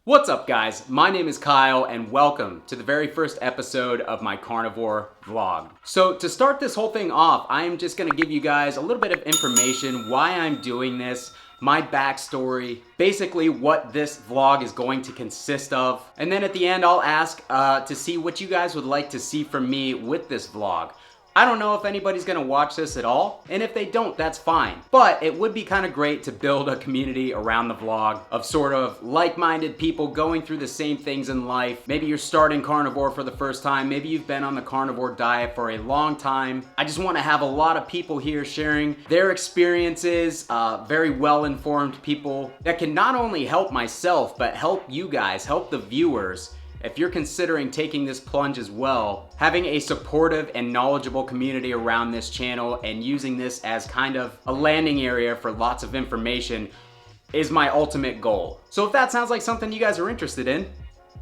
What's up, guys? My name is Kyle and welcome to the very first episode of my carnivore vlog. So to start this whole thing off, I am just gonna give you guys a little bit of information why I'm doing this, my backstory, basically what this vlog is going to consist of. And then at the end, I'll ask to see what you guys would like to see from me with this vlog. I don't know if anybody's gonna watch this at all, and if they don't, that's fine. But it would be kind of great to build a community around the vlog of sort of like-minded people going through the same things in life. Maybe you're starting carnivore for the first time, maybe you've been on the carnivore diet for a long time. I just wanna have a lot of people here sharing their experiences, very well-informed people that can not only help myself, but help you guys, help the viewers. If you're considering taking this plunge as well, having a supportive and knowledgeable community around this channel and using this as kind of a landing area for lots of information is my ultimate goal. So if that sounds like something you guys are interested in,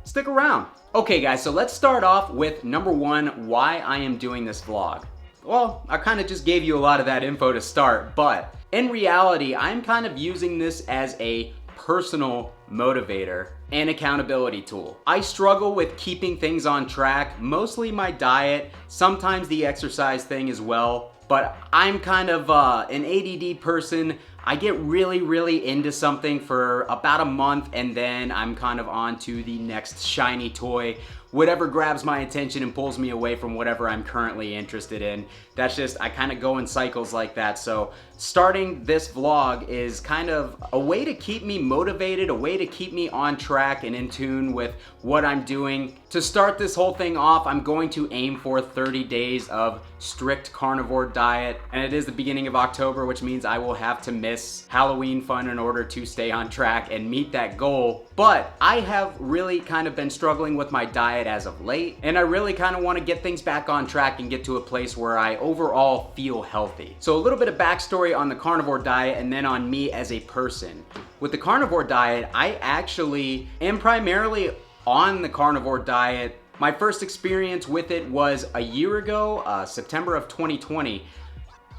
stick around. Okay guys, so let's start off with number one, why I am doing this vlog. Well, I kind of just gave you a lot of that info to start, but in reality, I'm kind of using this as a personal motivator and accountability tool. I struggle with keeping things on track, mostly my diet, sometimes the exercise thing as well, but I'm kind of an ADD person. I get really into something for about a month and then I'm kind of on to the next shiny toy, whatever grabs my attention and pulls me away from whatever I'm currently interested in. That's just, I kind of go in cycles like that. So starting this vlog is kind of a way to keep me motivated, a way to keep me on track and in tune with what I'm doing. To start this whole thing off, I'm going to aim for 30 days of strict carnivore diet. And it is the beginning of October, which means I will have to miss Halloween fun in order to stay on track and meet that goal. But I have really kind of been struggling with my diet as of late, and I really kind of want to get things back on track and get to a place where I overall feel healthy. So a little bit of backstory on the carnivore diet and then on me as a person. With the carnivore diet, I actually am primarily on the carnivore diet. My first experience with it was a year ago, September of 2020.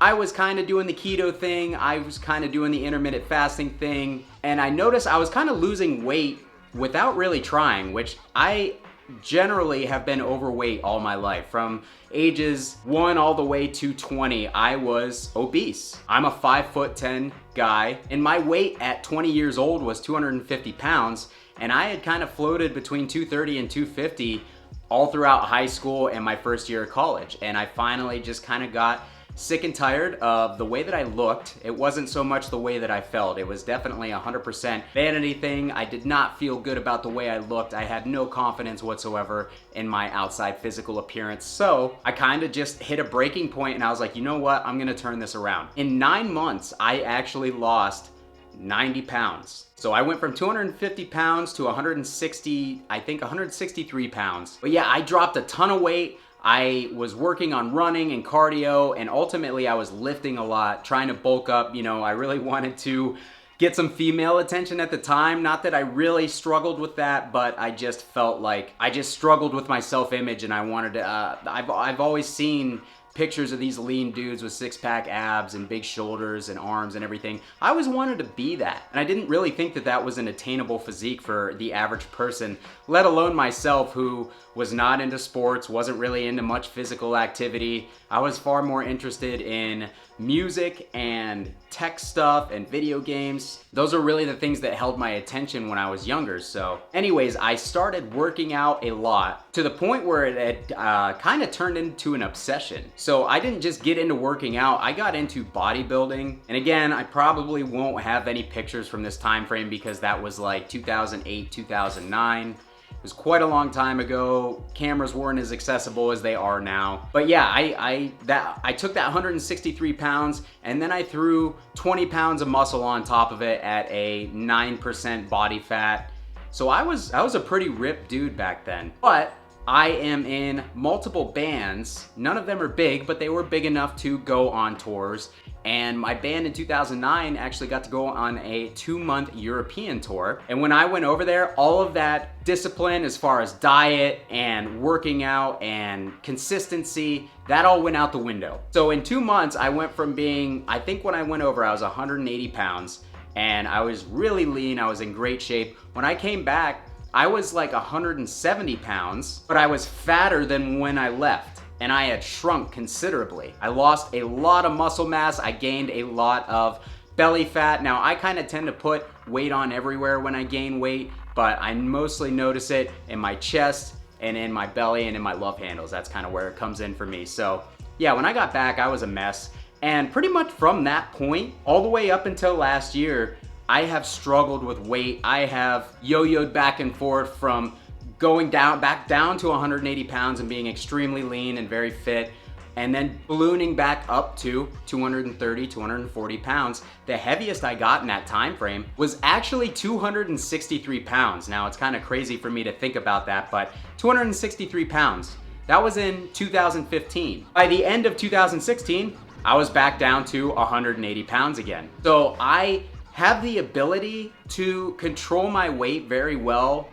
I was kind of doing the keto thing, I was kind of doing the intermittent fasting thing, and I noticed I was kind of losing weight without really trying, which I generally have been overweight all my life. From ages 1 all the way to 20, I was obese. I'm a 5'10" guy, and my weight at 20 years old was 250 pounds, and I had kind of floated between 230 and 250 all throughout high school and my first year of college. And I finally just kind of got sick and tired of the way that I looked. It wasn't so much the way that I felt. It was definitely 100% vanity thing. I did not feel good about the way I looked. I had no confidence whatsoever in my outside physical appearance. So I kind of just hit a breaking point and I was like, you know what? I'm gonna turn this around. In 9 months, I actually lost 90 pounds. So I went from 250 pounds to 160, I think 163 pounds. But yeah, I dropped a ton of weight. I was working on running and cardio, and ultimately I was lifting a lot, trying to bulk up. You know, I really wanted to get some female attention at the time. Not that I really struggled with that, but I just felt like I just struggled with my self-image, and I wanted to, I've always seen pictures of these lean dudes with six-pack abs and big shoulders and arms and everything. I always wanted to be that, and I didn't really think that that was an attainable physique for the average person, let alone myself, who was not into sports, wasn't really into much physical activity. I was far more interested in music and tech stuff and video games. Those are really the things that held my attention when I was younger. So anyways, I started working out a lot to the point where it had kind of turned into an obsession. So I didn't just get into working out, I got into bodybuilding. And again, I probably won't have any pictures from this time frame because that was like 2008, 2009. It was quite a long time ago. Cameras weren't as accessible as they are now. But yeah, I took that 163 pounds and then I threw 20 pounds of muscle on top of it at a 9% body fat. So I was a pretty ripped dude back then. But I am in multiple bands. None of them are big, but they were big enough to go on tours. And my band in 2009 actually got to go on a 2-month European tour. And when I went over there, all of that discipline as far as diet and working out and consistency, that all went out the window. So in 2 months, I went from being, I think when I went over, I was 180 pounds and I was really lean. I was in great shape. When I came back, I was like 170 pounds, but I was fatter than when I left, and I had shrunk considerably. I lost a lot of muscle mass. I gained a lot of belly fat. Now, I kind of tend to put weight on everywhere when I gain weight, but I mostly notice it in my chest and in my belly and in my love handles. That's kind of where it comes in for me. So yeah, when I got back, I was a mess. And pretty much from that point, all the way up until last year, I have struggled with weight. I have yo-yoed back and forth from going back down to 180 pounds and being extremely lean and very fit, and then ballooning back up to 230, 240 pounds. The heaviest I got in that time frame was actually 263 pounds. Now, it's kind of crazy for me to think about that, but 263 pounds. That was in 2015. By the end of 2016, I was back down to 180 pounds again. So I have the ability to control my weight very well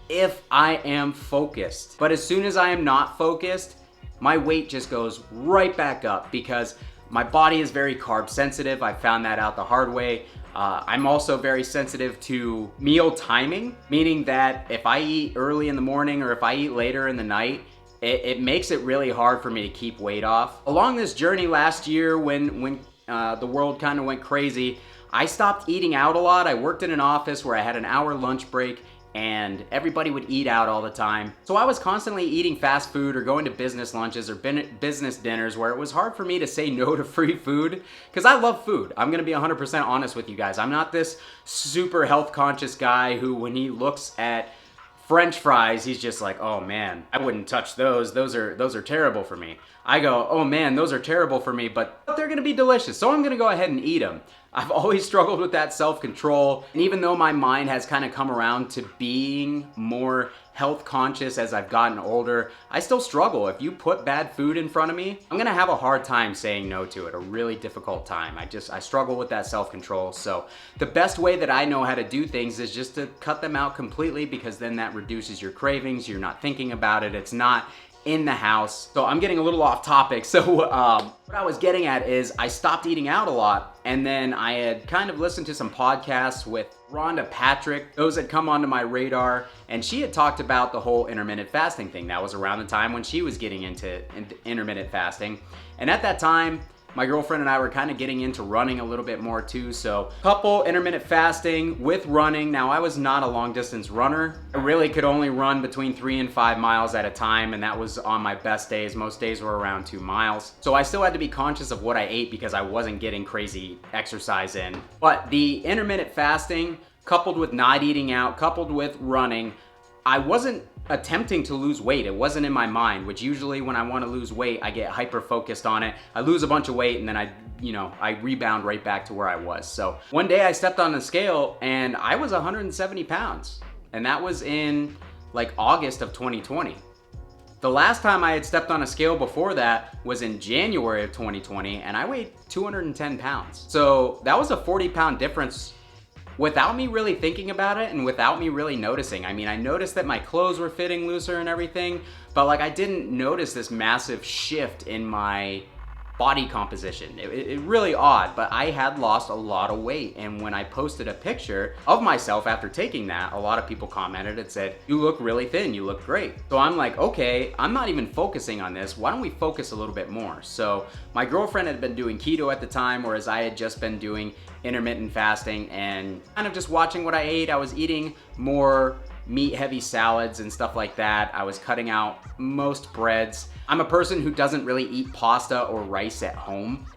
if I am focused. But as soon as I am not focused, my weight just goes right back up because my body is very carb sensitive. I found that out the hard way. I'm also very sensitive to meal timing, meaning that if I eat early in the morning or if I eat later in the night, it makes it really hard for me to keep weight off. Along this journey last year when the world kind of went crazy, I stopped eating out a lot. I worked in an office where I had an hour lunch break and everybody would eat out all the time. So I was constantly eating fast food or going to business lunches or business dinners where it was hard for me to say no to free food because I love food. I'm gonna be 100% honest with you guys. I'm not this super health conscious guy who when he looks at French fries, he's just like, oh man, I wouldn't touch those. Those are terrible for me. I go, oh man, those are terrible for me, but they're gonna be delicious. So I'm gonna go ahead and eat them. I've always struggled with that self-control. And even though my mind has kind of come around to being more health conscious as I've gotten older, I still struggle. If you put bad food in front of me, I'm gonna have a hard time saying no to it, a really difficult time. I struggle with that self-control. So the best way that I know how to do things is just to cut them out completely because then that reduces your cravings. You're not thinking about it. It's not in the house. So I'm getting a little off topic. So what I was getting at is I stopped eating out a lot, and then I had kind of listened to some podcasts with Rhonda Patrick. Those had come onto my radar, and she had talked about the whole intermittent fasting thing. That was around the time when she was getting into intermittent fasting. And at that time, my girlfriend and I were kind of getting into running a little bit more too. So couple intermittent fasting with running. Now I was not a long distance runner. I really could only run between 3 and 5 miles at a time. And that was on my best days. Most days were around 2 miles. So I still had to be conscious of what I ate because I wasn't getting crazy exercise in. But the intermittent fasting coupled with not eating out, coupled with running, I wasn't attempting to lose weight. It wasn't in my mind, which usually when I want to lose weight, I get hyper focused on it. I lose a bunch of weight and then I rebound right back to where I was. So one day I stepped on the scale and I was 170 pounds. And that was in like August of 2020. The last time I had stepped on a scale before that was in January of 2020 and I weighed 210 pounds. So that was a 40-pound difference without me really thinking about it and without me really noticing. I mean, I noticed that my clothes were fitting looser and everything, but like I didn't notice this massive shift in my body composition. It really odd, but I had lost a lot of weight. And when I posted a picture of myself after taking that, a lot of people commented and said, you look really thin, you look great. So I'm like, okay, I'm not even focusing on this. Why don't we focus a little bit more? So my girlfriend had been doing keto at the time, whereas I had just been doing intermittent fasting and kind of just watching what I ate. I was eating more meat heavy salads and stuff like that. I was cutting out most breads. I'm a person who doesn't really eat pasta or rice at home.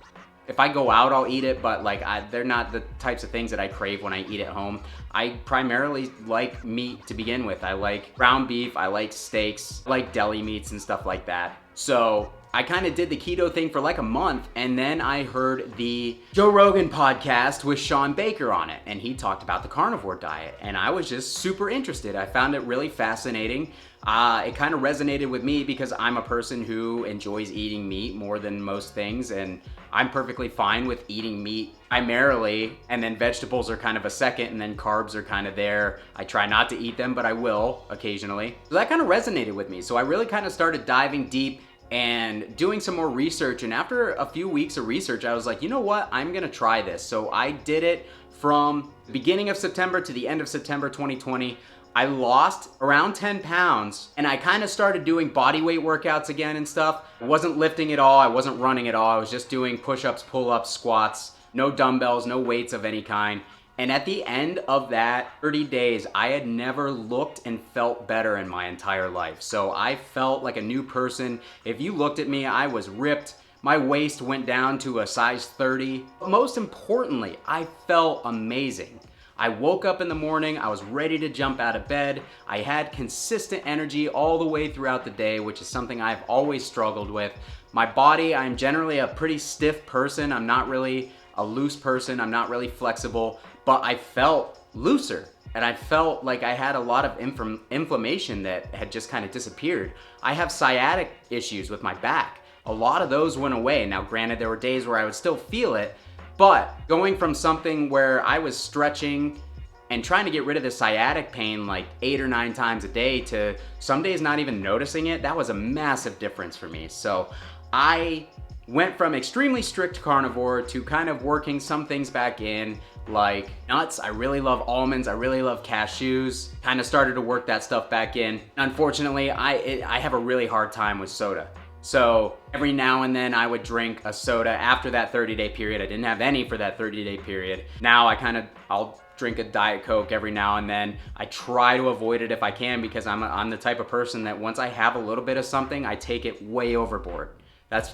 If I go out, I'll eat it, but like they're not the types of things that I crave when I eat at home. I primarily like meat to begin with. I like ground beef, I like steaks, I like deli meats and stuff like that. So I kind of did the keto thing for like a month, and then I heard the Joe Rogan podcast with Sean Baker on it, and he talked about the carnivore diet, and I was just super interested. I found it really fascinating. It kind of resonated with me because I'm a person who enjoys eating meat more than most things, and I'm perfectly fine with eating meat primarily, and then vegetables are kind of a second, and then carbs are kind of there. I try not to eat them, but I will occasionally. So that kind of resonated with me. So I really kind of started diving deep and doing some more research. And after a few weeks of research, I was like, you know what? I'm gonna try this. So I did it from the beginning of September to the end of September 2020. I lost around 10 pounds and I kind of started doing body weight workouts again and stuff. I wasn't lifting at all, I wasn't running at all, I was just doing push-ups, pull-ups, squats, no dumbbells, no weights of any kind. And at the end of that 30 days, I had never looked and felt better in my entire life. So I felt like a new person. If you looked at me, I was ripped. My waist went down to a size 30. But most importantly, I felt amazing. I woke up in the morning, I was ready to jump out of bed. I had consistent energy all the way throughout the day, which is something I've always struggled with. My body, I'm generally a pretty stiff person. I'm not really a loose person. I'm not really flexible, but I felt looser and I felt like I had a lot of inflammation that had just kind of disappeared. I have sciatic issues with my back. A lot of those went away. Now, granted, there were days where I would still feel it, but going from something where I was stretching and trying to get rid of the sciatic pain like 8 or 9 times a day to some days not even noticing it, that was a massive difference for me. So I went from extremely strict carnivore to kind of working some things back in, like nuts. I really love almonds. I really love cashews. Kind of started to work that stuff back in. Unfortunately, I have a really hard time with soda. So every now and then I would drink a soda after that 30-day period. I didn't have any for that 30-day period. Now I'll drink a Diet Coke every now and then. I try to avoid it if I can because I'm the type of person that once I have a little bit of something, I take it way overboard.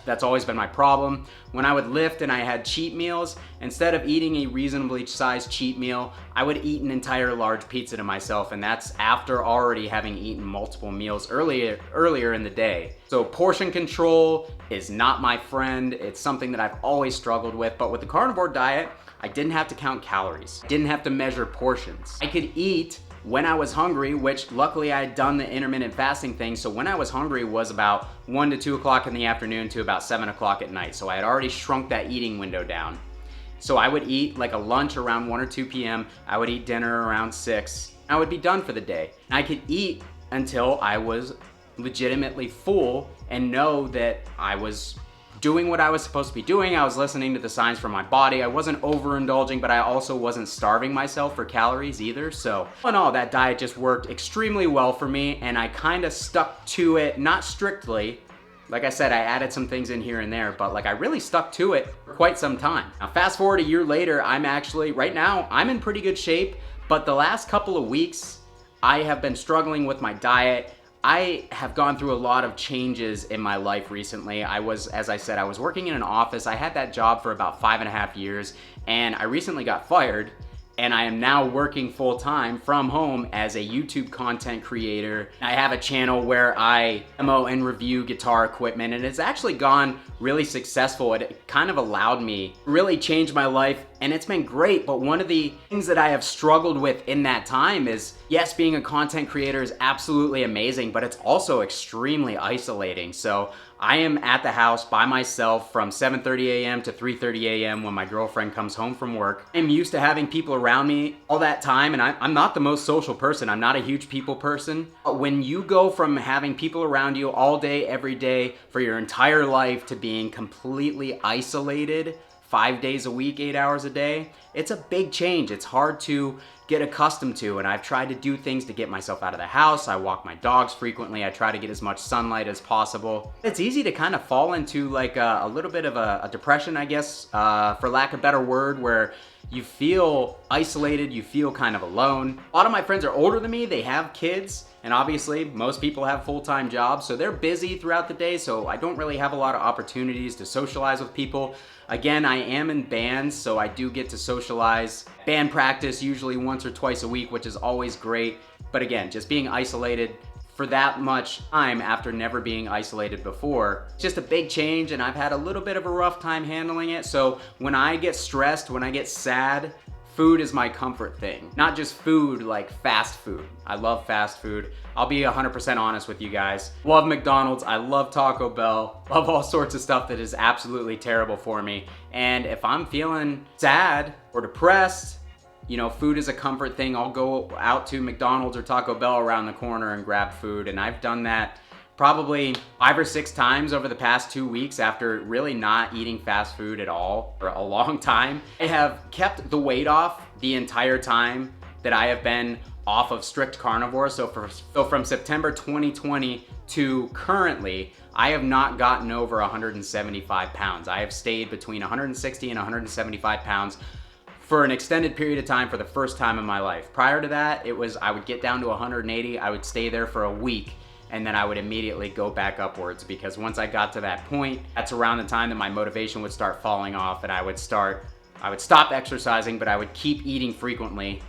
That's always been my problem. When I would lift and I had cheat meals, instead of eating a reasonably sized cheat meal, I would eat an entire large pizza to myself, and that's after already having eaten multiple meals earlier in the day. So portion control is not my friend. It's something that I've always struggled with, but with the carnivore diet, I didn't have to count calories. I didn't have to measure portions. I could eat when I was hungry, which luckily I had done the intermittent fasting thing, so when I was hungry was about 1 to 2 o'clock in the afternoon to about 7 o'clock at night. So I had already shrunk that eating window down. So I would eat like a lunch around 1 or 2 p.m. I would eat dinner around 6. I would be done for the day. I could eat until I was legitimately full and know that I was doing what I was supposed to be doing. I was listening to the signs from my body. I wasn't overindulging, but I also wasn't starving myself for calories either. So all in all, that diet just worked extremely well for me, and I kind of stuck to it, not strictly. Like I said, I added some things in here and there, but like I really stuck to it for quite some time. Now fast forward a year later, right now, I'm in pretty good shape, but the last couple of weeks, I have been struggling with my diet. I have gone through a lot of changes in my life recently. As I said, I was working in an office. I had that job for about 5.5 years, and I recently got fired, and I am now working full-time from home as a YouTube content creator. I have a channel where I demo and review guitar equipment, and it's actually gone really successful. It kind of allowed me to really change my life, and it's been great. But one of the things that I have struggled with in that time is, yes, being a content creator is absolutely amazing, but it's also extremely isolating. So I am at the house by myself from 7:30 a.m. to 3:30 a.m. when my girlfriend comes home from work. I'm used to having people around me all that time, and I'm not the most social person. I'm not a huge people person. But when you go from having people around you all day, every day, for your entire life to being completely isolated 5 days a week, 8 hours a day, it's a big change. It's hard to get accustomed to, and I've tried to do things to get myself out of the house. I walk my dogs frequently. I try to get as much sunlight as possible. It's easy to kind of fall into like a little bit of a depression, I guess, for lack of a better word, where you feel isolated, you feel kind of alone. A lot of my friends are older than me, they have kids, and obviously most people have full-time jobs, so they're busy throughout the day, so I don't really have a lot of opportunities to socialize with people. Again, I am in bands, so I do get to socialize. Band practice usually once or twice a week, which is always great. But again, just being isolated for that much time after never being isolated before, it's just a big change, and I've had a little bit of a rough time handling it. So when I get stressed, when I get sad, food is my comfort thing. Not just food like fast food. I love fast food. I'll be 100% honest with you guys. Love McDonald's, I love Taco Bell, love all sorts of stuff that is absolutely terrible for me. And if I'm feeling sad or depressed, you know, food is a comfort thing. I'll go out to McDonald's or Taco Bell around the corner and grab food. And I've done that probably 5 or 6 times over the past 2 weeks after really not eating fast food at all for a long time. I have kept the weight off the entire time that I have been off of strict carnivore. So from September 2020 to currently, I have not gotten over 175 pounds. I have stayed between 160 and 175 pounds for an extended period of time for the first time in my life. Prior to that, I would get down to 180, I would stay there for a week, and then I would immediately go back upwards, because once I got to that point, that's around the time that my motivation would start falling off, and I would stop exercising, but I would keep eating frequently,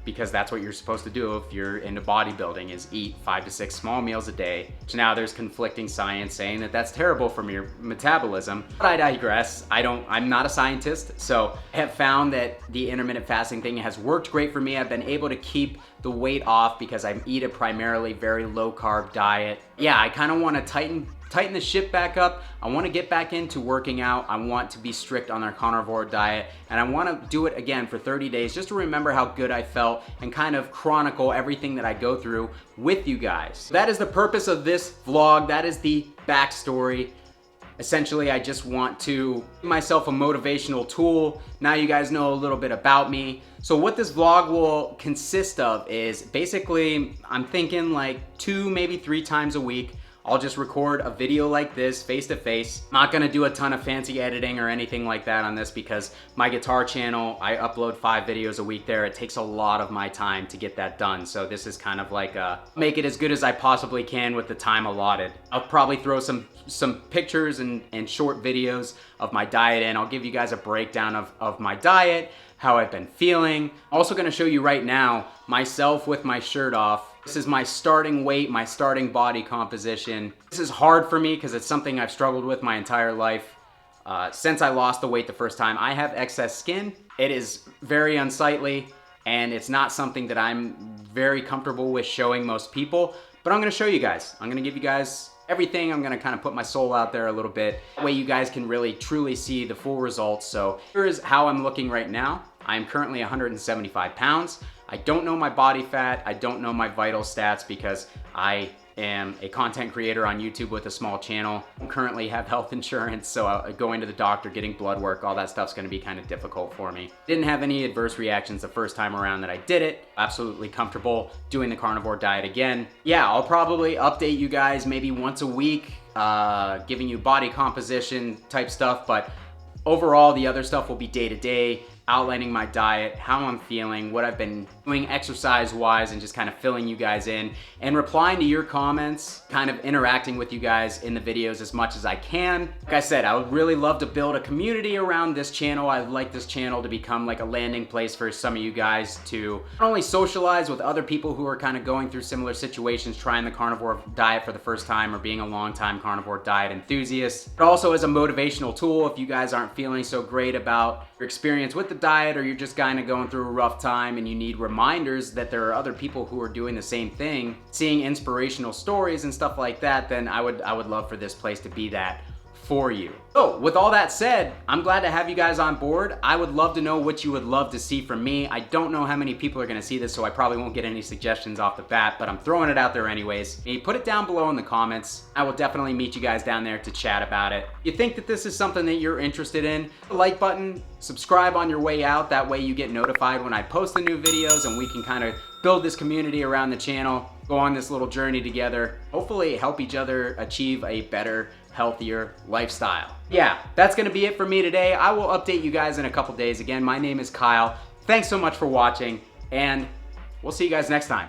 because that's what you're supposed to do if you're into bodybuilding, is eat 5 to 6 small meals a day. So now there's conflicting science saying that that's terrible for your metabolism. But I digress. I'm not a scientist, so I have found that the intermittent fasting thing has worked great for me. I've been able to keep the weight off because I eat a primarily very low carb diet. Yeah, I kind of want to tighten the ship back up. I want to get back into working out. I want to be strict on our carnivore diet, and I want to do it again for 30 days just to remember how good I felt and kind of chronicle everything that I go through with you guys. That is the purpose of this vlog. That is the backstory. Essentially, I just want to give myself a motivational tool. Now you guys know a little bit about me. So what this vlog will consist of is basically, I'm thinking like 2, maybe 3 times a week, I'll just record a video like this face to face. I'm not gonna do a ton of fancy editing or anything like that on this, because my guitar channel, I upload 5 videos a week there. It takes a lot of my time to get that done. So this is kind of like make it as good as I possibly can with the time allotted. I'll probably throw some pictures and short videos of my diet in. I'll give you guys a breakdown of my diet, how I've been feeling. Also gonna show you right now, myself with my shirt off. This is my starting weight, my starting body composition. This is hard for me because it's something I've struggled with my entire life. Since I lost the weight the first time, I have excess skin. It is very unsightly, and it's not something that I'm very comfortable with showing most people, but I'm gonna show you guys. I'm gonna give you guys everything. I'm gonna kind of put my soul out there a little bit. That way you guys can really truly see the full results. So here is how I'm looking right now. I'm currently 175 pounds. I don't know my body fat. I don't know my vital stats because I am a content creator on YouTube with a small channel. I currently have health insurance, so going to the doctor, getting blood work, all that stuff's gonna be kind of difficult for me. Didn't have any adverse reactions the first time around that I did it. Absolutely comfortable doing the carnivore diet again. Yeah, I'll probably update you guys maybe once a week, giving you body composition type stuff, but overall the other stuff will be day to day, outlining my diet, how I'm feeling, what I've been doing exercise-wise, and just kind of filling you guys in and replying to your comments, kind of interacting with you guys in the videos as much as I can. Like I said, I would really love to build a community around this channel. I'd like this channel to become like a landing place for some of you guys to not only socialize with other people who are kind of going through similar situations, trying the carnivore diet for the first time or being a long-time carnivore diet enthusiast, but also as a motivational tool if you guys aren't feeling so great about your experience with the diet, or you're just kind of going through a rough time and you need reminders that there are other people who are doing the same thing, seeing inspirational stories and stuff like that, then I would love for this place to be that for you. So with all that said, I'm glad to have you guys on board. I would love to know what you would love to see from me. I don't know how many people are gonna see this, so I probably won't get any suggestions off the bat, but I'm throwing it out there anyways. You put it down below in the comments. I will definitely meet you guys down there to chat about it. You think that this is something that you're interested in, the like button, subscribe on your way out. That way you get notified when I post the new videos, and we can kind of build this community around the channel, go on this little journey together, hopefully help each other achieve a better, healthier lifestyle. Yeah, that's gonna be it for me today. I will update you guys in a couple days. Again, my name is Kyle. Thanks so much for watching, and we'll see you guys next time.